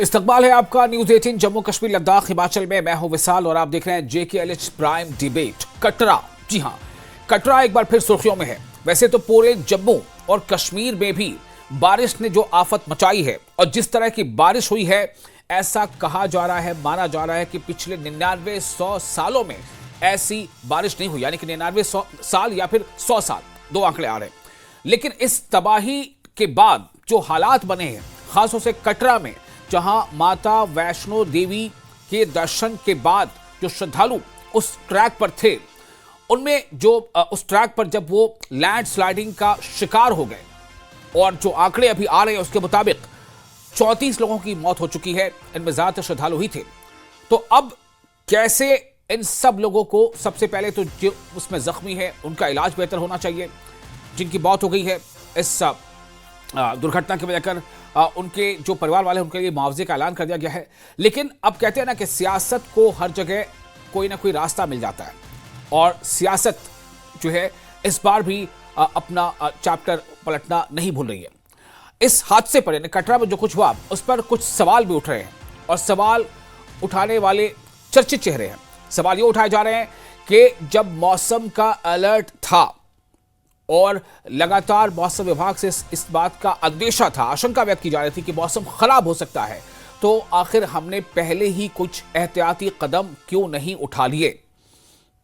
इस्तकबाल है आपका न्यूज 18 जम्मू कश्मीर लद्दाख हिमाचल में। मैं हूं विशाल और आप देख रहे हैं JKLH प्राइम डिबेट। कटरा, जी हां, कटरा एक बार फिर सुर्खियों में है। वैसे तो पूरे जम्मू और कश्मीर में भी बारिश ने जो आफत मचाई है और जिस तरह की बारिश हुई है, ऐसा कहा जा रहा है, माना जा रहा है कि पिछले 99-100 सालों में ऐसी बारिश नहीं हुई। यानी कि 99 साल या फिर 100 साल, दो आंकड़े आ रहे हैं। लेकिन इस तबाही के बाद जो हालात बने हैं, खासतौर से कटरा में, जहां माता वैष्णो देवी के दर्शन के बाद जो श्रद्धालु उस ट्रैक पर थे, उनमें जो उस ट्रैक पर जब वो लैंडस्लाइडिंग का शिकार हो गए, और जो आंकड़े अभी आ रहे हैं उसके मुताबिक 34 लोगों की मौत हो चुकी है, इनमें ज्यादातर श्रद्धालु ही थे। तो अब कैसे इन सब लोगों को, सबसे पहले तो जो उसमें जख्मी है उनका इलाज बेहतर होना चाहिए, जिनकी मौत हो गई है इस दुर्घटना की वजह कर उनके जो परिवार वाले, उनके लिए मुआवजे का ऐलान कर दिया गया है। लेकिन अब कहते हैं ना कि सियासत को हर जगह कोई ना कोई रास्ता मिल जाता है, और सियासत जो है इस बार भी अपना चैप्टर पलटना नहीं भूल रही है। इस हादसे पर, यानी कटरा में जो कुछ हुआ, उस पर कुछ सवाल भी उठ रहे हैं, और सवाल उठाने वाले चर्चित चेहरे हैं। सवाल ये उठाए जा रहे हैं कि जब मौसम का अलर्ट था और लगातार मौसम विभाग से इस बात का अंदेशा था, आशंका व्यक्त की जा रही थी कि मौसम खराब हो सकता है, तो आखिर हमने पहले ही कुछ एहतियाती कदम क्यों नहीं उठा लिए?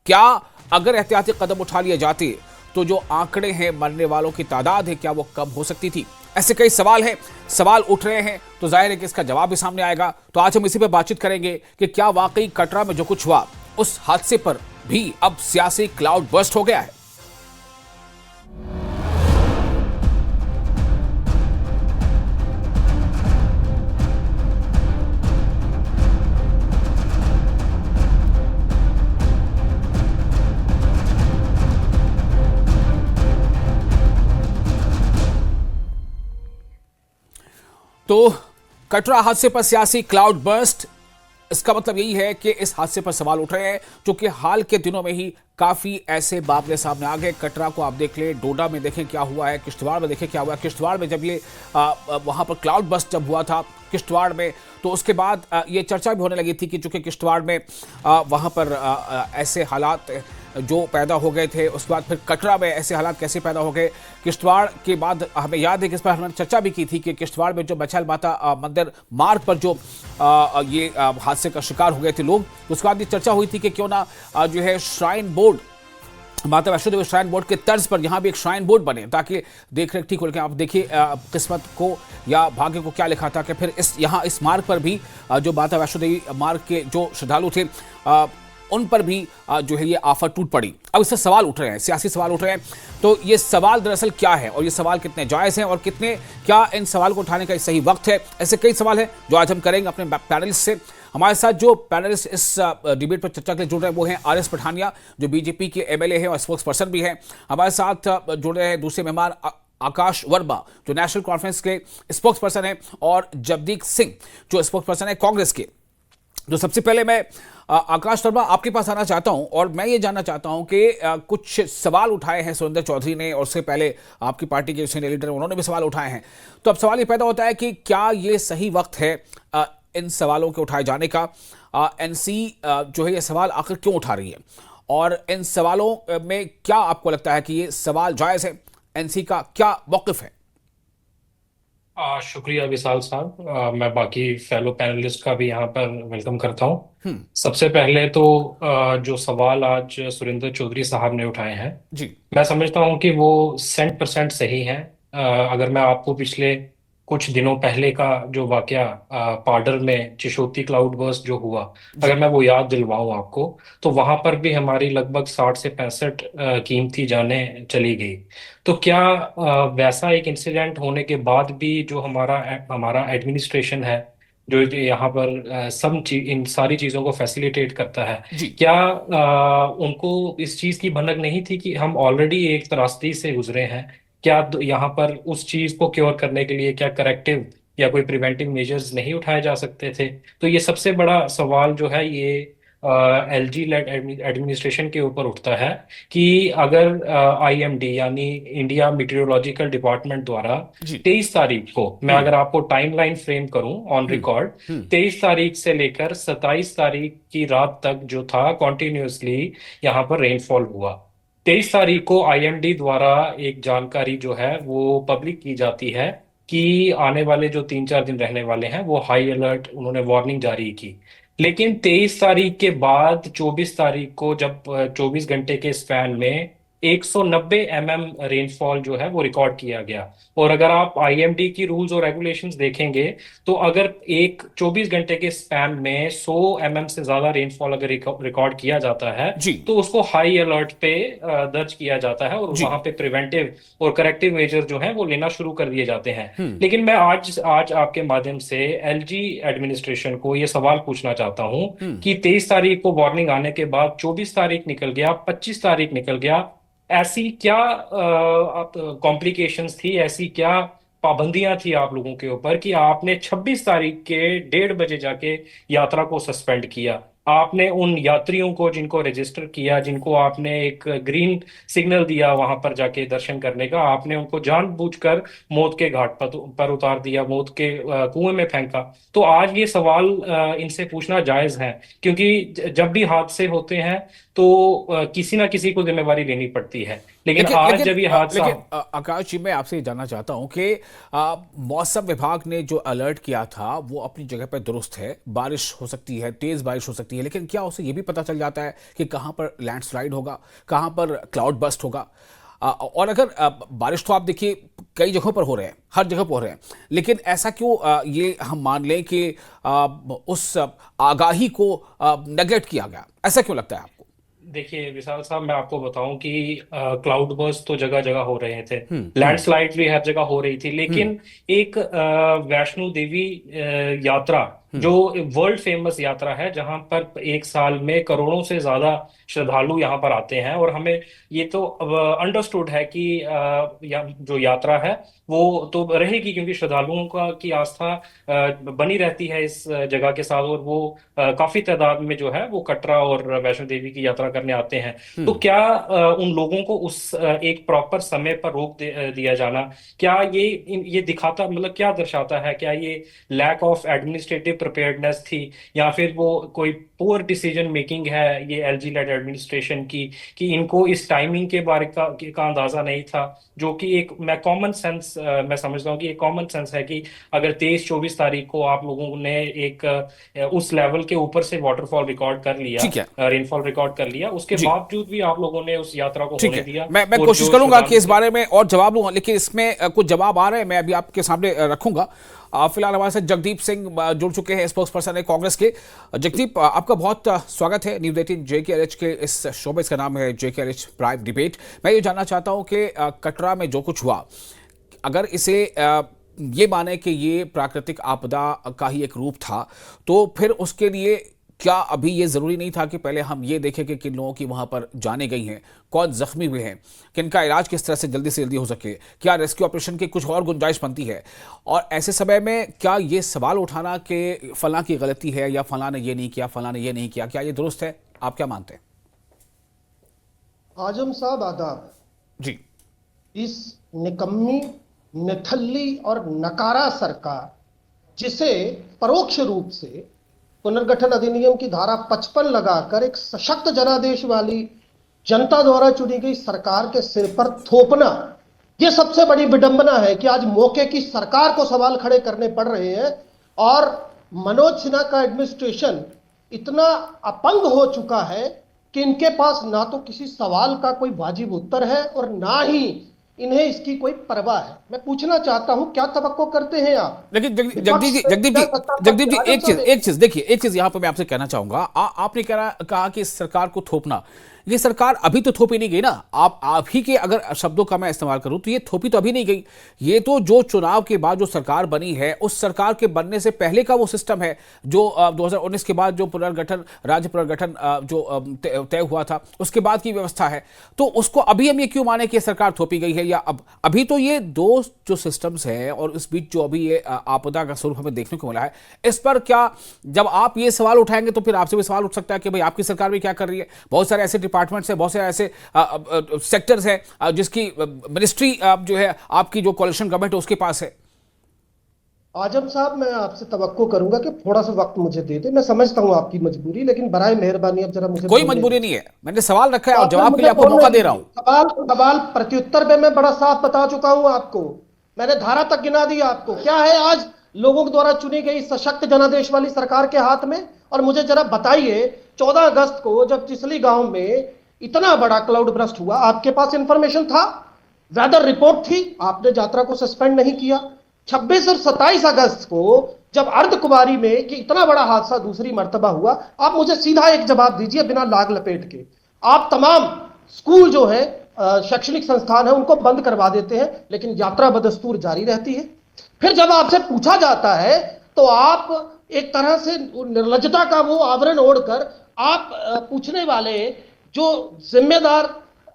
क्या अगर एहतियाती कदम उठा लिए जाते तो जो आंकड़े हैं, मरने वालों की तादाद है, क्या वो कम हो सकती थी? ऐसे कई सवाल हैं, सवाल उठ रहे हैं, तो जाहिर है कि इसका जवाब भी सामने आएगा। तो आज हम इसी पर बातचीत करेंगे कि क्या वाकई कटरा में जो कुछ हुआ, उस हादसे पर भी अब सियासी क्लाउड बर्स्ट हो गया है? तो कटरा हादसे पर सियासी क्लाउड बर्स्ट, इसका मतलब यही है कि इस हादसे पर सवाल उठ रहे हैं, क्योंकि हाल के दिनों में ही काफी ऐसे मामले सामने आ गए। कटरा को आप देख ले, डोडा में देखें क्या हुआ है, किश्तवाड़ में देखें क्या हुआ है। किश्तवाड़ में जब ये वहां पर क्लाउड बर्स्ट जब हुआ था किश्तवाड़ में, तो उसके बाद ये चर्चा भी होने लगी थी कि चूंकि किश्तवाड़ में वहां पर ऐसे हालात जो पैदा हो गए थे, उसके बाद फिर कटरा में ऐसे हालात कैसे पैदा हो गए। किश्तवाड़ के बाद हमें याद है कि इस पर हमने चर्चा भी की थी कि किश्तवाड़ में जो बछैल माता मंदिर मार्ग पर जो ये हादसे का शिकार हो गए थे लोग, उसके बाद ये चर्चा हुई थी कि क्यों ना जो है श्राइन बोर्ड, माता वैष्णो देवी श्राइन बोर्ड के तर्ज पर यहाँ भी एक श्राइन बोर्ड बने, ताकि देख रेख ठीक हो। लेकिन आप देखिए किस्मत को या भाग्य को क्या लिखा था कि फिर इस मार्ग पर भी जो माता वैष्णो देवी मार्ग के जो श्रद्धालु थे, उन पर भी जो है ये आफत टूट पड़ी। अब इससे सवाल उठ रहे हैं, सियासी सवाल उठ रहे हैं। तो ये सवाल दरअसल क्या है, और ये सवाल कितने जायज़ हैं, और क्या इन सवाल को उठाने का सही वक्त है? ऐसे कई सवाल हैं जो आज हम करेंगे अपने पैनलिस्ट से। हमारे साथ जो पैनलिस्ट इस डिबेट पर चर्चा के लिए जुड़ रहे हैं वो हैं RS पठानिया, जो BJP के MLA हैं और स्पोक्स पर्सन भी हैं। हमारे साथ जुड़ रहे हैं दूसरे मेहमान आकाश वर्मा, जो नेशनल कॉन्फ्रेंस के स्पोक्स पर्सन हैं, और जगदीप सिंह, जो स्पोक्स पर्सन है कांग्रेस के। तो सबसे पहले मैं आकाश वर्मा आपके पास आना चाहता हूं, और मैं ये जानना चाहता हूं कि कुछ सवाल उठाए हैं सुरेंद्र चौधरी ने, और उससे पहले आपकी पार्टी के सीनियर लीडर उन्होंने भी सवाल उठाए हैं। तो अब सवाल ये पैदा होता है कि क्या ये सही वक्त है इन सवालों के उठाए जाने का? NC जो है ये सवाल आखिर क्यों उठा रही है, और इन सवालों में क्या आपको लगता है कि ये सवाल जायज़ है? NC का क्या मौक़िफ़ है? शुक्रिया विशाल साहब। मैं बाकी फेलो पैनलिस्ट का भी यहाँ पर वेलकम करता हूँ। सबसे पहले तो जो सवाल आज सुरेंद्र चौधरी साहब ने उठाए हैं, जी मैं समझता हूँ कि वो 100% सही हैं। अगर मैं आपको पिछले कुछ दिनों पहले का जो वाकया पाडर में चिशोती क्लाउड बर्स्ट जो हुआ, जी अगर मैं वो याद दिलवाऊं आपको, तो वहां पर भी हमारी लगभग 60 से 65 कीमती जानें चली गई। तो क्या वैसा एक इंसिडेंट होने के बाद भी जो हमारा हमारा एडमिनिस्ट्रेशन है, जो यहाँ पर इन सारी चीज़ों को फैसिलिटेट करता है, जी क्या उनको इस चीज़ की भनक नहीं थी कि हम ऑलरेडी एक त्रासदी से गुजरे हैं? क्या यहाँ पर उस चीज़ को क्योर करने के लिए क्या करेक्टिव या कोई प्रिवेंटिव मेजर्स नहीं उठाए जा सकते थे? तो ये सबसे बड़ा सवाल जो है, ये एलजी लेड एडमिनिस्ट्रेशन के ऊपर उठता है कि अगर आईएमडी यानी इंडिया मीटेरोलॉजिकल डिपार्टमेंट द्वारा जी। 23 तारीख को, मैं हम्म। अगर आपको टाइमलाइन फ्रेम करूं ऑन हम्म। रिकॉर्ड, हम्म। 23 तारीख से लेकर 27 तारीख की रात तक जो था कॉन्टिन्यूसली यहाँ पर रेनफॉल हुआ। 23 तारीख को आईएमडी द्वारा एक जानकारी जो है वो पब्लिक की जाती है कि आने वाले जो 3-4 दिन रहने वाले हैं वो हाई अलर्ट, उन्होंने वार्निंग जारी की। लेकिन 23 तारीख के बाद 24 तारीख को जब 24 घंटे के स्पैन में 190 रेनफॉल जो है वो रिकॉर्ड किया गया। और अगर आप आईएमडी की रूल्स और रेगुलेशंस देखेंगे तो अगर एक 24 घंटे के स्पैन में 100 से ज्यादा रेनफॉल अगर रिकॉर्ड किया जाता है जी। तो उसको हाई अलर्ट पे दर्ज किया जाता है, और जी। वहां पे प्रिवेंटिव और करेक्टिव मेजर जो हैं वो लेना शुरू कर दिए जाते हैं। हम्म। लेकिन मैं आज आज आपके माध्यम से एलजी एडमिनिस्ट्रेशन को ये सवाल पूछना चाहता हूं हम्म। कि 23 तारीख को वार्निंग आने के बाद 24 तारीख निकल गया, 25 तारीख निकल गया, ऐसी क्या कॉम्प्लिकेशंस थी, ऐसी क्या पाबंदियां थी आप लोगों के ऊपर कि आपने 26 तारीख के 1:30 बजे जाके यात्रा को सस्पेंड किया? आपने उन यात्रियों को जिनको रजिस्टर किया, जिनको आपने एक ग्रीन सिग्नल दिया वहां पर जाके दर्शन करने का, आपने उनको जानबूझकर मौत के घाट पर उतार दिया, मौत के कुएं में फेंका। तो आज ये सवाल इनसे पूछना जायज है, क्योंकि जब भी हादसे होते हैं तो किसी ना किसी को जिम्मेवारी लेनी पड़ती है। लेकिन लेकिन आज लेकिन जब ये हादसा, आकाश जी, मैं आपसे ये जानना चाहता हूं कि मौसम विभाग ने जो अलर्ट किया था वो अपनी जगह पर दुरुस्त है, बारिश हो सकती है, तेज बारिश हो सकती है, लेकिन क्या उसे ये भी पता चल जाता है कि कहां पर लैंडस्लाइड होगा, कहां पर क्लाउड बस्ट होगा? और अगर बारिश तो आप देखिए कई जगहों पर हो रहे हैं, हर जगह पर हो रहे हैं, लेकिन ऐसा क्यों ये हम मान लें कि उस आगाही को नेगलेक्ट किया गया? ऐसा क्यों लगता है आपको? देखिए विशाल साहब, मैं आपको बताऊं कि क्लाउड बर्स्ट तो जगह जगह हो रहे थे, हम्म। हम्म। लैंडस्लाइड भी हर जगह हो रही थी, हम्म। लेकिन एक वैष्णो देवी यात्रा हम्म। जो वर्ल्ड फेमस यात्रा है, जहां पर एक साल में करोड़ों से ज्यादा श्रद्धालु यहाँ पर आते हैं, और हमें ये तो अंडरस्टूड है कि जो यात्रा है वो तो रहेगी, क्योंकि श्रद्धालुओं का की आस्था बनी रहती है इस जगह के साथ, और वो काफी तादाद में जो है वो कटरा और वैष्णो देवी की यात्रा करने आते हैं। तो हम्म। क्या उन लोगों को उस एक प्रॉपर समय पर रोक दिया जाना, क्या ये दिखाता, मतलब क्या दर्शाता है? क्या ये लैक ऑफ एडमिनिस्ट्रेटिव प्रिपेयर्डनेस थी, या फिर वो कोई पुअर डिसीजन मेकिंग है ये एलजी लेड एडमिनिस्ट्रेशन की, कि इनको इस टाइमिंग के बारे का अंदाजा नहीं था? जो कि एक मैं कॉमन सेंस मैं समझता हूँ कि एक कॉमन सेंस है कि अगर 23-24 तारीख को आप लोगों ने एक उस लेवल के ऊपर से वाटरफॉल रिकॉर्ड कर लिया, ठीक है। रेनफॉल रिकॉर्ड कर लिया, उसके जी। बावजूद भी आप लोगों ने उस यात्रा को ठीक होने है, दिया, मैं और कोशिश जो करूंगा कि श्रद्धालु इस थे। बारे में और जवाब लूंगा, लेकिन इसमें कुछ जवाब आ रहे हैं, मैं अभी आपके सामने रखूंगा। फिलहाल हमारे साथ जगदीप सिंह जुड़ चुके हैं, स्पोक्स पर्सन है कांग्रेस के। जगदीप, आपका बहुत स्वागत है न्यूज़ 18 JKLH के इस शो में। इसका नाम है JKLH प्राइम डिबेट। मैं ये जानना चाहता हूं कि कटरा में जो कुछ हुआ, अगर इसे ये माने कि ये प्राकृतिक आपदा का ही एक रूप था, तो फिर उसके लिए क्या अभी ये ज़रूरी नहीं था कि पहले हम ये देखें कि किन लोगों की वहाँ पर जाने गई हैं, कौन ज़ख्मी हुए हैं, किनका इलाज किस तरह से जल्दी हो सके, क्या रेस्क्यू ऑपरेशन की कुछ और गुंजाइश बनती है? और ऐसे समय में क्या ये सवाल उठाना कि फलां की गलती है या फलां ने ये नहीं किया, फलां ने ये नहीं किया, क्या ये दुरुस्त है? आप क्या मानते हैं? आजम साहब आदाब। जी। इस निकम्मी, निठल्ली और नकारा सरकार, जिसे परोक्ष रूप से पुनर्गठन अधिनियम की धारा 55 लगाकर एक सशक्त जनादेश वाली जनता द्वारा चुनी गई सरकार के सिर पर थोपना, यह सबसे बड़ी विडंबना है कि आज मौके की सरकार को सवाल खड़े करने पड़ रहे हैं। और मनोज सिन्हा का एडमिनिस्ट्रेशन इतना अपंग हो चुका है कि इनके पास ना तो किसी सवाल का कोई वाजिब उत्तर है और ना ही इन्हें इसकी कोई परवाह है। मैं पूछना चाहता हूं, क्या तवक्को करते हैं आप? लेकिन जगदीप जी, एक चीज देखिए, एक चीज यहाँ पर मैं आपसे कहना चाहूंगा। आपने कहा कि इस सरकार को थोपना, ये सरकार अभी तो थोपी नहीं गई ना। आप ही के अगर शब्दों का मैं इस्तेमाल करूं तो ये थोपी तो अभी नहीं गई। ये तो जो चुनाव के बाद जो सरकार बनी है, उस सरकार के बनने से पहले का वो सिस्टम है जो 2019 के बाद जो पुनर्गठन, राज्य पुनर्गठन जो तय हुआ था, उसके बाद की व्यवस्था है। तो उसको अभी हम ये क्यों माने कि सरकार थोपी गई है? या अब अभी तो ये दो जो सिस्टम्स हैं और इस बीच जो अभी ये आपदा का स्वरूप हमें देखने को मिला है, इस पर क्या, जब आप ये सवाल उठाएंगे तो फिर आपसे भी सवाल उठ सकता है कि भाई आपकी सरकार भी क्या कर रही है। बहुत सारे ऐसे डिपार्टमेंट्स हैं, बहुत सारे ऐसे सेक्टर्स हैं जिसकी मिनिस्ट्री जो है आपकी जो कोalition गवर्नमेंट है उसके पास है। आजम साहब, मैं आपसे तवक्को करूंगा कि थोड़ा सा वक्त मुझे दे दे। मैं समझता हूं आपकी मजबूरी, लेकिन बराए मेहरबानी अब जरा मुझे कोई बोलने मजबूरी दीजिए। नहीं है, मैंने सवाल रखा है तो और आपने जवाब के मुझे लिए आपको बोलने मौका दे रहा दीजिए। हूं। सवाल सवाल प्रत्युत्तर में मैं बड़ा साफ बता चुका हूं आपको। मैंने धारा तक गिना दी आपको। क्या है आज लोगों द्वारा चुनी गई सशक्त जनादेश वाली सरकार के हाथ में? और मुझे जरा बताइए, 14 अगस्त को जब चिसली गांव में इतना बड़ा क्लाउड ब्रस्ट हुआ, आपके पास इंफॉर्मेशन था? वेदर रिपोर्ट थी? आपने यात्रा को सस्पेंड नहीं किया। 26 और 27 अगस्त को जब अर्धकुमारी में कि इतना बड़ा हादसा दूसरी मर्तबा हुआ, आप मुझे सीधा एक जवाब दीजिए बिना लाग लपेट के। आप तमाम स्कूल जो है, शैक्षणिक संस्थान है, उनको बंद करवा देते हैं, लेकिन यात्रा बदस्तूर जारी रहती है। फिर जब आपसे पूछा जाता है तो आप एक तरह से निर्लज्जता का वो आवरण ओढ़कर आप पूछने वाले जो जिम्मेदार,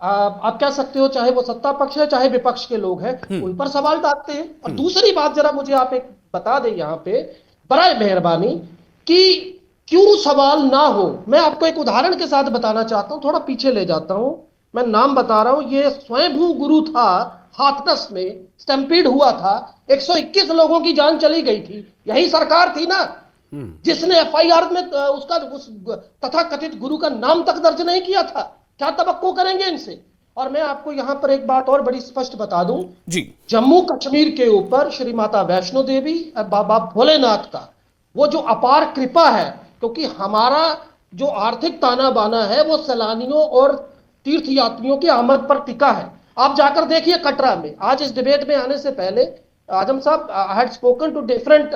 आप कह सकते हो, चाहे वो सत्ता पक्ष है चाहे विपक्ष के लोग हैं, उन पर सवाल डालते हैं। और दूसरी बात जरा मुझे आप एक बता दें यहां पे बराए मेहरबानी कि क्यों सवाल ना हो। मैं आपको एक उदाहरण के साथ बताना चाहता हूं, थोड़ा पीछे ले जाता हूं। मैं नाम बता रहा हूं, ये स्वयंभू गुरु था, हाथरस में स्टैम्पीड हुआ था, 121 लोगों की जान चली गई थी। यही सरकार थी ना जिसने एफआईआर में उसका उस तथाकथित गुरु का नाम तक दर्ज नहीं किया था। क्या तवक्को करेंगे इनसे? और मैं आपको यहां पर एक बात और बड़ी स्पष्ट बता दूं जी। जम्मू कश्मीर के ऊपर श्री माता वैष्णो देवी और बाबा भोलेनाथ का वो जो अपार कृपा है, क्योंकि हमारा जो आर्थिक ताना बाना है वो सैलानियों और तीर्थयात्रियों की आमद पर टिका है। आप जाकर देखिए कटरा में। आज इस डिबेट में आने से पहले आजम साहब, I had spoken to different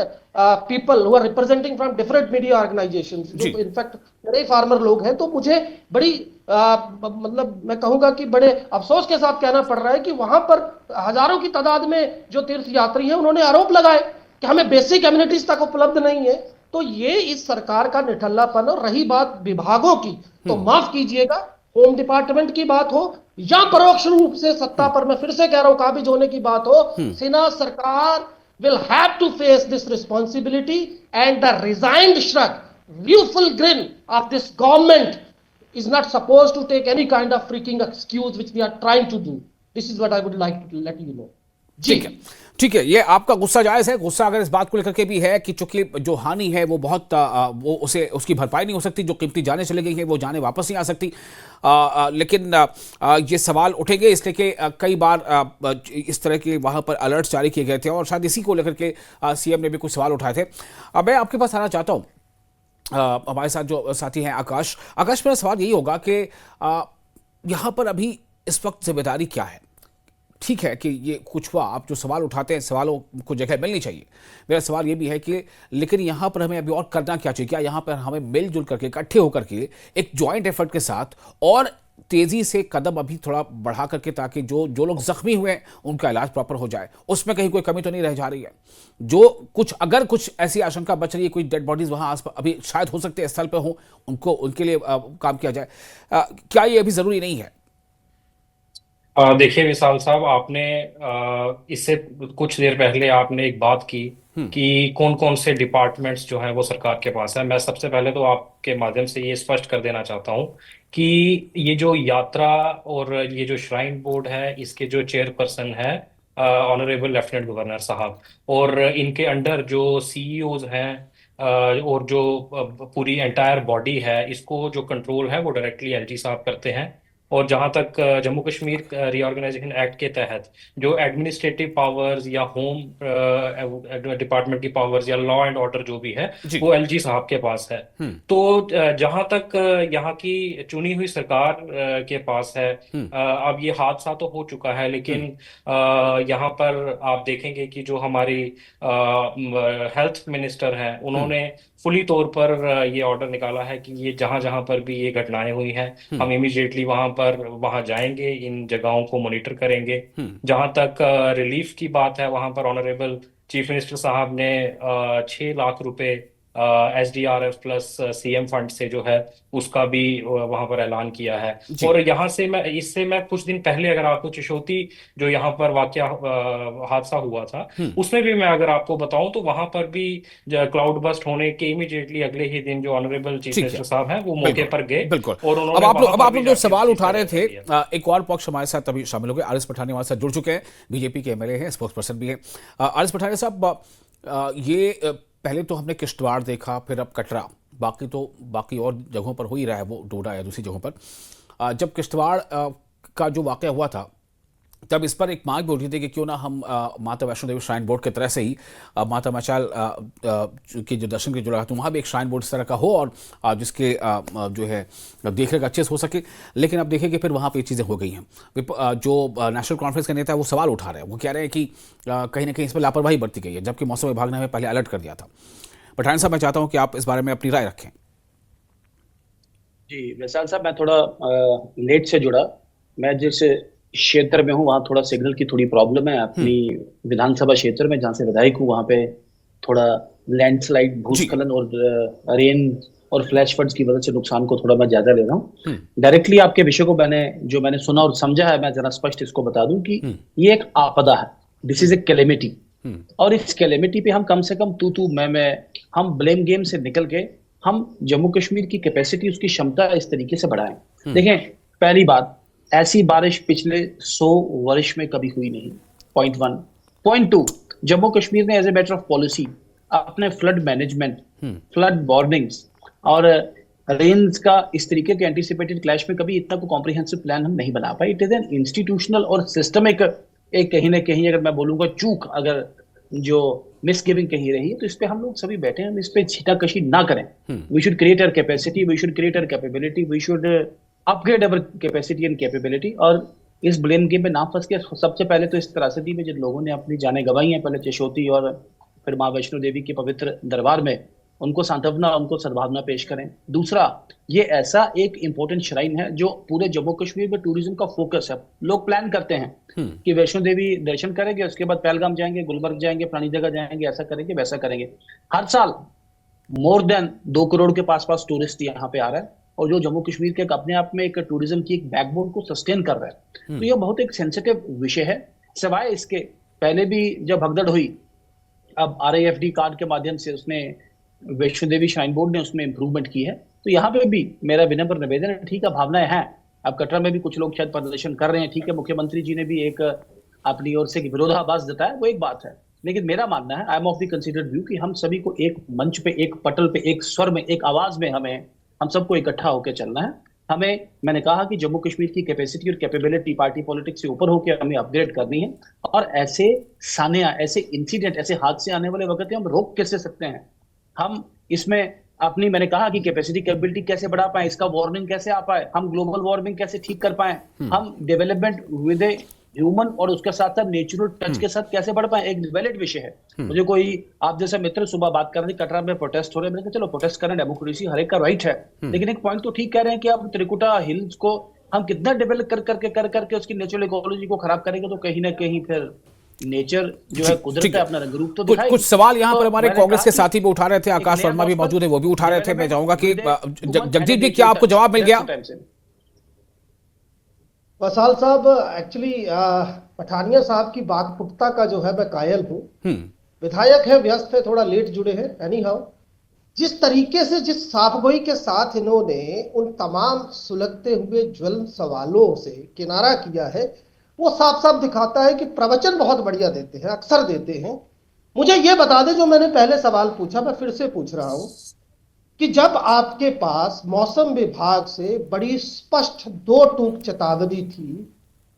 people who are representing from different media organisations, जो इनफैक्ट बड़े फार्मर लोग हैं। तो मुझे बड़ी मतलब मैं कहूंगा कि बड़े अफसोस के साथ कहना पड़ रहा है कि वहां पर हजारों की तादाद में जो तीर्थयात्री हैं उन्होंने आरोप लगाए कि हमें बेसिक एमिनिटीज तक उपलब्ध नहीं है। तो ये इस सरकार का निठल्लापन। और रही बात विभागों की, तो माफ कीजिएगा, होम डिपार्टमेंट की बात हो या परोक्ष रूप से सत्ता पर, मैं फिर से कह रहा हूं, काबिज होने की बात हो, सिन्हा सरकार will have to face this responsibility, and the resigned shrug, rueful grin of this government is not supposed to take any kind of freaking excuse which we are trying to do. This is what I would like to let you know. ठीक है, ठीक है, ये आपका गुस्सा जायज है। गुस्सा अगर इस बात को लेकर के भी है कि चूंकि जो हानि है वो बहुत वो उसकी भरपाई नहीं हो सकती, जो कीमती जाने चले गई है वो जाने वापस नहीं आ सकती। लेकिन ये सवाल उठेंगे इसलिए कि कई बार इस तरह के वहां पर अलर्ट्स जारी किए गए थे और शायद इसी को लेकर के सीएम ने भी कुछ सवाल उठाए थे। अब मैं आपके पास आना चाहता हूँ, हमारे साथ जो साथी हैं आकाश। आकाश, मेरा सवाल यही होगा कि यहाँ पर अभी इस वक्त जिम्मेदारी क्या है? ठीक है कि ये कुछ हुआ, आप जो सवाल उठाते हैं सवालों को जगह मिलनी चाहिए। मेरा सवाल ये भी है कि लेकिन यहाँ पर हमें अभी और करना क्या चाहिए? क्या यहाँ पर हमें मिलजुल करके, इकट्ठे होकर के, एक जॉइंट एफर्ट के साथ और तेजी से कदम अभी थोड़ा बढ़ा करके, ताकि जो लोग जख्मी हुए हैं उनका इलाज प्रॉपर हो जाए, उसमें कहीं कोई कमी तो नहीं रह जा रही है? जो कुछ अगर कुछ ऐसी आशंका बच रही है, कोई डेड बॉडीज वहां आस अभी शायद हो सकते हैं स्थल पर हो, उनके लिए काम किया जाए। क्या ये अभी जरूरी नहीं है? देखिए विशाल साहब, आपने इससे कुछ देर पहले आपने एक बात की कि कौन कौन से डिपार्टमेंट्स जो हैं वो सरकार के पास है। मैं सबसे पहले तो आपके माध्यम से ये स्पष्ट कर देना चाहता हूँ कि ये जो यात्रा और ये जो श्राइन बोर्ड है, इसके जो चेयरपर्सन है ऑनरेबल लेफ्टिनेंट गवर्नर साहब, और इनके अंडर जो सीईओज हैं और जो पूरी एंटायर बॉडी है, इसको जो कंट्रोल है वो डायरेक्टली एलजी साहब करते हैं। और जहां तक जम्मू कश्मीर रीऑर्गेनाइजेशन एक्ट के तहत जो एडमिनिस्ट्रेटिव पावर्स या होम डिपार्टमेंट की पावर्स या लॉ एंड ऑर्डर जो भी है वो एलजी साहब के पास है। तो जहां तक यहाँ की चुनी हुई सरकार के पास है, अब ये हादसा तो हो चुका है, लेकिन यहाँ पर आप देखेंगे कि जो हमारी हेल्थ मिनिस्टर हैं उन्होंने फुली तौर पर ये ऑर्डर निकाला है कि ये जहां जहां पर भी ये घटनाएं हुई हैं हम इमीडिएटली वहां जाएंगे, इन जगहों को मॉनिटर करेंगे। जहां तक रिलीफ की बात है, वहां पर ऑनरेबल चीफ मिनिस्टर साहब ने 6 लाख रुपए SDRF प्लस CM फंड से जो है उसका भी वहां पर ऐलान किया है। जी। और यहाँ से मैं कुछ दिन पहले अगर आपको चिशोती जो यहाँ पर वाकया हादसा हुआ था उसमें भी मैं अगर आपको बताऊं तो वहां पर भी क्लाउड बस्ट होने के इमीडिएटली अगले ही दिन जो ऑनरेबल चीफ ठीक है, मिनिस्टर साहब हैं वो मौके पर गए बिल्कुल। और अब उन्होंने आप लोग वहां पर भी जो जाके सवाल उसकी उठा रहे जायजा थे, लिया। एक और पक्ष हमारे साथ अभी शामिल हो गए, आरिस पठानी हमारे साथ जुड़ चुके हैं, बीजेपी के MLA हैं, स्पोक्स पर्सन भी हैं। आरिस पठानी साहब, ये पहले तो हमने किश्तवाड़ देखा, फिर अब कटरा, बाकी और जगहों पर हो ही रहा है वो, डोडा या दूसरी जगहों पर। जब किश्तवाड़ का जो वाकया हुआ था तब इस पर एक मांग भी उठी थी कि क्यों ना हम माता वैष्णो देवी श्राइन बोर्ड की तरह से ही माता मचाल के जो दर्शन की जो रहा तो वहाँ भी एक श्राइन बोर्ड इस तरह का हो और जिसके जो है देख रेख अच्छे से हो सके। लेकिन अब देखिए कि फिर वहाँ पे ये चीज़ें हो गई हैं। जो नेशनल कॉन्फ्रेंस के नेता है वो सवाल उठा रहे हैं, वो कह रहे हैं कि कहीं ना कहीं इस पर लापरवाही बरती गई है, जबकि मौसम विभाग ने हमें पहले अलर्ट कर दिया था। पठान साहब, मैं चाहता हूँ कि आप इस बारे में अपनी राय रखें। जी वैशाल साहब, मैं थोड़ा लेट से जुड़ा। मैं जिस क्षेत्र में हूँ वहाँ थोड़ा सिग्नल की थोड़ी प्रॉब्लम है। अपनी विधानसभा क्षेत्र में जहाँ से विधायक हूँ वहाँ पे थोड़ा लैंडस्लाइड, भूस्खलन और रेन और फ्लैश फ्लड्स की वजह से नुकसान को थोड़ा मैं ज्यादा ले रहा हूँ। डायरेक्टली आपके विषय को मैंने सुना और समझा है, मैं जरा स्पष्ट इसको बता दूं कि ये एक आपदा है, दिस इज ए कैलेमिटी। और इस कैलेमिटी पे हम कम से कम तू मैं हम ब्लेम गेम से निकल के हम जम्मू कश्मीर की कैपेसिटी, उसकी क्षमता इस तरीके से बढ़ाएं। देखें, पहली बात, ऐसी बारिश पिछले 100 वर्ष में कभी हुई नहीं, पॉइंट 1। पॉइंट 2, जम्मू कश्मीर ने as a matter of policy अपने फ्लड मैनेजमेंट, फ्लड वार्निंग्स और रेन्स का इस तरीके के एंटीसिपेटेड क्लैश में कभी इतना को कॉम्प्रिहेंसिव प्लान हम नहीं बना पाए। इट इज एन इंस्टीट्यूशनल और सिस्टमिक एक कहीं ना कहीं अगर मैं बोलूंगा चूक, अगर जो मिसगिविंग कहीं रही है तो इस पे हम लोग सभी बैठे हैं, हम इस पे छीटाकशी ना करें। We should create our capacity, we should create our capability, we should upgrade our capacity and capability. और इस ब्लेम गेम में ना फंस के सबसे पहले तो इस त्रासदी में जिन लोगों ने अपनी जानें गंवाई हैं, पहले चिशोती और फिर माँ वैष्णो देवी के पवित्र दरबार में, उनको सांत्वना, उनको सद्भावना पेश करें। दूसरा, ये ऐसा एक इंपॉर्टेंट श्राइन है जो पूरे जम्मू कश्मीर में टूरिज्म का फोकस है। लोग प्लान करते हैं कि वैष्णो देवी दर्शन करेंगे, उसके बाद पहलगाम जाएंगे, गुलमर्ग जाएंगे, फलानी जगह जाएंगे, ऐसा करेंगे, वैसा करेंगे। हर साल मोर देन 2 करोड़ के पास टूरिस्ट यहाँ पे आ रहा है और जो जम्मू कश्मीर के अपने आप में एक टूरिज्म की एक बैकबोन को सस्टेन कर रहा है। तो यह बहुत एक सेंसिटिव विषय है। सिवाय इसके पहले भी जब भगदड़ हुई, अब RIFD कार्ड के माध्यम से उसने वैष्णो देवी श्राइन बोर्ड ने उसमें इंप्रूवमेंट की है। तो यहाँ पे भी मेरा विनम्र निवेदन है, ठीक है भावनाएं हैं, अब कटरा में भी कुछ लोग शायद प्रदर्शन कर रहे हैं, ठीक है, मुख्यमंत्री जी ने भी एक अपनी ओर से विरोधाभास जताया, वो एक बात है। लेकिन मेरा मानना है, I am of the considered view, कि हम सभी को एक मंच पे, एक पटल पे, एक स्वर में, एक आवाज में हम सबको इकट्ठा होकर चलना है। मैंने कहा कि जम्मू कश्मीर की कैपेसिटी और कैपेबिलिटी पार्टी पॉलिटिक्स से ऊपर होकर हमें अपग्रेड करनी है। और ऐसे सानिया, ऐसे इंसिडेंट, ऐसे हादसे आने वाले वक्त हम रोक कैसे सकते हैं? हम इसमें अपनी, मैंने कहा कि कैपेसिटी कैपेबिलिटी कैसे बढ़ा पाए, इसका वार्निंग कैसे आ पाए, हम ग्लोबल वार्मिंग कैसे ठीक कर पाए, हम डेवलपमेंट विद ए ह्यूमन और उसके साथ साथ नेचुरल टच के साथ कैसे बढ़ पाए, एक वैलिड विषय है। मुझे कोई आप जैसा मित्र सुबह बात कर रहे थे कटरा में प्रोटेस्ट हो रहे हैं, मैंने कहा चलो प्रोटेस्ट करें, डेमोक्रेसी हर एक का राइट है। लेकिन एक पॉइंट तो ठीक कह रहे हैं कि अब त्रिकुटा हिल्स को हम कितना डेवलप कर करके उसकी नेचुरल इकोलॉजी को खराब करेंगे तो कहीं ना कहीं फिर नेचर जो है, कुदरत है, अपना रंग रूप तो दिखाएगी। कुछ सवाल यहाँ पर हमारे कांग्रेस के साथी भी उठा रहे थे, आकाश वर्मा भी मौजूद है, वो भी उठा रहे थे। मैं चाहूंगा कि जगजीत जी, क्या आपको जवाब मिल गया? वसाल साहब, एक्चुअली पठानिया साहब की वाकपुटता का जो है मैं कायल हूँ। विधायक है, व्यस्त है, थोड़ा लेट जुड़े हैं। एनी हाउ, जिस तरीके से, जिस साफगोई के साथ इन्होंने उन तमाम सुलगते हुए ज्वलन सवालों से किनारा किया है, वो साफ साफ दिखाता है कि प्रवचन बहुत बढ़िया देते हैं, अक्सर देते हैं। मुझे ये बता दे, जो मैंने पहले सवाल पूछा मैं फिर से पूछ रहा हूं, कि जब आपके पास मौसम विभाग से बड़ी स्पष्ट 2 टूक चेतावनी थी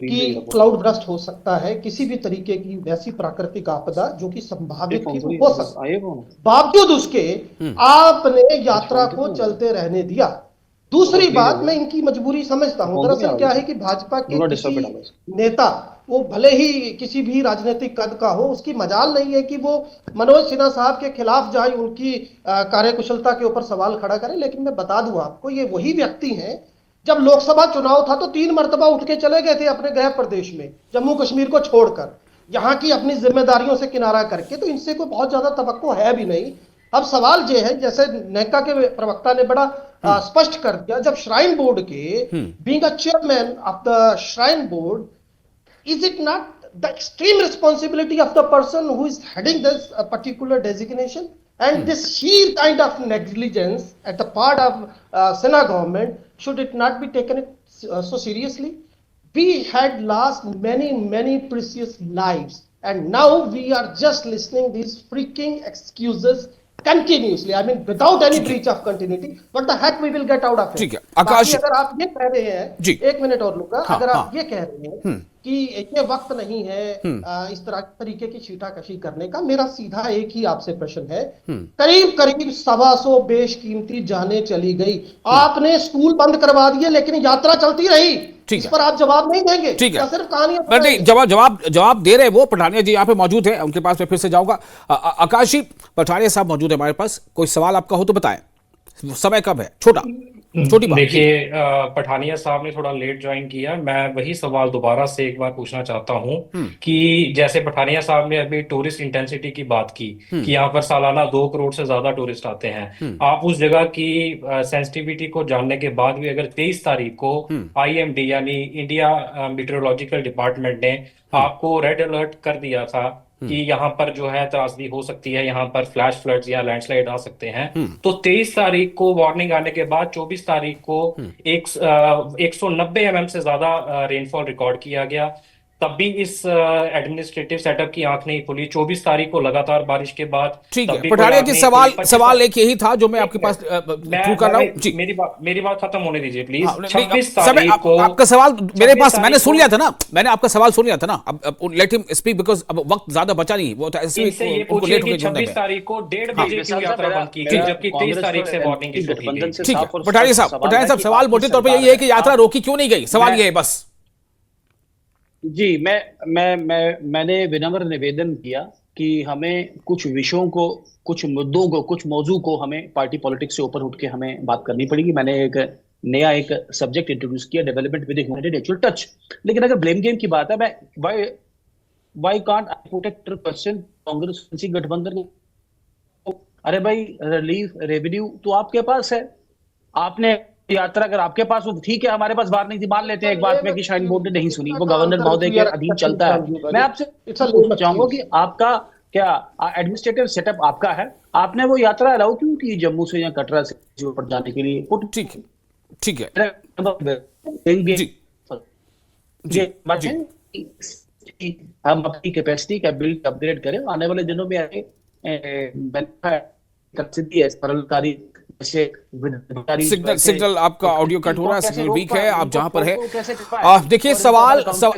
कि क्लाउड ब्रस्ट हो सकता है, किसी भी तरीके की वैसी प्राकृतिक आपदा जो कि संभावित थी हो सकता है, बावजूद उसके आपने यात्रा को चलते रहने दिया। दूसरी बात, मैं इनकी मजबूरी समझता हूं। दरअसल क्या है कि भाजपा के किसी नेता वो भले ही किसी भी राजनीतिक कद का हो, उसकी मजाल नहीं है कि वो मनोज सिन्हा साहब के खिलाफ जाए, उनकी कार्यकुशलता के ऊपर सवाल खड़ा करे। लेकिन मैं बता दूं आपको, ये वही व्यक्ति हैं, जब लोकसभा चुनाव था तो 3 मर्तबा उठ के चले गए थे अपने गृह प्रदेश में, जम्मू कश्मीर को छोड़कर, यहाँ की अपनी जिम्मेदारियों से किनारा करके। तो इनसे कोई बहुत ज्यादा तवक्को है भी नहीं। अब सवाल ये है, जैसे नेका के प्रवक्ता ने बड़ा स्पष्ट कर दिया, जब श्राइन बोर्ड के being a chairman of the shrine board, is it not the extreme responsibility of the person who is heading this particular designation? And this sheer kind of negligence at the part of Sinha government, should it not be taken so seriously? We had lost many precious lives, and now we are just listening these freaking excuses continuously. I mean, without any breach of continuity. What the heck we will get out of it? ठीक है आकाश बाकी अगर आप ये कह रहे हैं, जी, 1 minute और लूंगा, हाँ, अगर हाँ, आप ये कह रहे हैं कि ये वक्त नहीं है इस तरह तरीके की छींटाकशी करने का, मेरा सीधा एक ही आपसे प्रश्न है। करीब 125 बेशकीमती जानें चली गई, आपने स्कूल बंद करवा दिए लेकिन यात्रा चलती रही। इस पर आप जवाब नहीं देंगे? ठीक है, सिर्फ कहानियां नहीं, जवाब दे रहे वो पठानिया जी यहाँ पे मौजूद है, उनके पास मैं फिर से जाऊंगा। आकाश जी, पठानिया साहब मौजूद है हमारे पास, कोई सवाल आपका हो तो बताएं, समय कब है? छोटी बात। देखिए, पठानिया साहब ने थोड़ा लेट ज्वाइन किया। मैं वही सवाल दोबारा से एक बार पूछना चाहता हूं कि जैसे पठानिया साहब ने अभी टूरिस्ट इंटेंसिटी की बात की कि यहाँ पर सालाना 2 करोड़ से ज्यादा टूरिस्ट आते हैं, आप उस जगह की सेंसिटिविटी को जानने के बाद भी अगर 23 तारीख को IMD यानी इंडिया मीटरोलॉजिकल डिपार्टमेंट ने आपको रेड अलर्ट कर दिया था कि यहाँ पर जो है त्रासदी हो सकती है, यहाँ पर फ्लैश फ्लड्स या लैंडस्लाइड आ सकते हैं, तो 23 तारीख को वार्निंग आने के बाद 24 तारीख को 190 mm से ज्यादा रेनफॉल रिकॉर्ड किया गया। तब भी इस एडमिनिस्ट्रेटिव सेटअप की आंख नहीं खुली। 24 तारीख को लगातार बारिश के बाद, ठीक है पठानिया जी, सवाल एक यही था जो मैं आपके पास थ्रू कर रहा हूं जी। मेरी बात खत्म होने दीजिए प्लीज। 26 तारीख को आपका सवाल मेरे पास, मैंने सुन लिया था ना, मैंने आपका सवाल सुन लिया था ना, अब लेट हिम स्पीक बिकॉज़ अब वक्त ज्यादा बचा नहीं, वो उनको लेट हो गया। 26 तारीख को 1:30 बजे की यात्रा बंद की गई, जबकि 23 तारीख से वार्निंग की गई। ठीक है पठानिया साहब, सवाल मोटे तौर पर यही है कि यात्रा रोकी क्यों नहीं गई, सवाल ये है बस। जी, मैंने विनम्र निवेदन किया कि हमें कुछ विषयों को, कुछ मुद्दों को, कुछ मौजू को हमें पार्टी पॉलिटिक्स से ऊपर उठ के हमें बात करनी पड़ेगी। मैंने एक नया सब्जेक्ट इंट्रोड्यूस किया, development with humanity natural touch. लेकिन अगर ब्लेम गेम की बात है, मैं why can't I protect question Congress गठबंधन? अरे भाई, रिलीफ रेवेन्यू तो आपके पास है, आपने यात्रा अगर आपके पास, वो ठीक है, हमारे पास वार्निंग थी, मान लेते हैं एक बात में कि श्राइन बोर्ड ने नहीं सुनी, वो गवर्नर महोदय के अधीन चलता है। मैं आपसे पूछना चाहूंगा कि आपका क्या एडमिनिस्ट्रेटिव सेटअप आपका है, आपने वो यात्रा अलाउ क्यों की जम्मू से या कटरा से ऊपर जाने के लिए? ठीक है हम अपनी कैपेसिटी का बिल्ड अपग्रेड करें, आने वाले दिनों में आगे सरलकारी। सिग्नल आपका ऑडियो कट हो रहा है, सिग्नल वीक है, आप जहां पर है। देखिए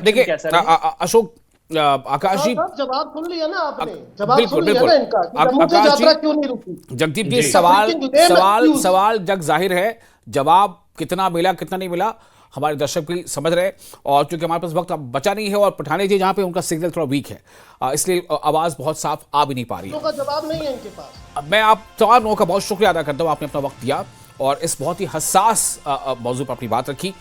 देखिए अशोक, आकाश जी, जवाब सुन लिया ना आपने, बिल्कुल आकाश जी, क्यों नहीं रुकी? जगदीप जी, सवाल जग जाहिर है, जवाब कितना मिला कितना नहीं मिला हमारे दर्शक भी समझ रहे, और चूंकि हमारे पास वक्त अब बचा नहीं है और पठानिया जी जहां पे उनका सिग्नल थोड़ा वीक है, इसलिए आवाज बहुत साफ आ भी नहीं पा रही है, जवाब नहीं है इनके पास। मैं आप तमाम लोगों का बहुत शुक्रिया अदा करता हूं, आपने अपना वक्त दिया और इस बहुत ही हसास मौजू पर अपनी बात रखी।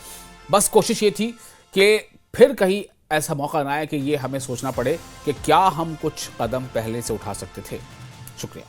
बस कोशिश ये थी कि फिर कहीं ऐसा मौका ना आए कि ये हमें सोचना पड़े कि क्या हम कुछ कदम पहले से उठा सकते थे। शुक्रिया।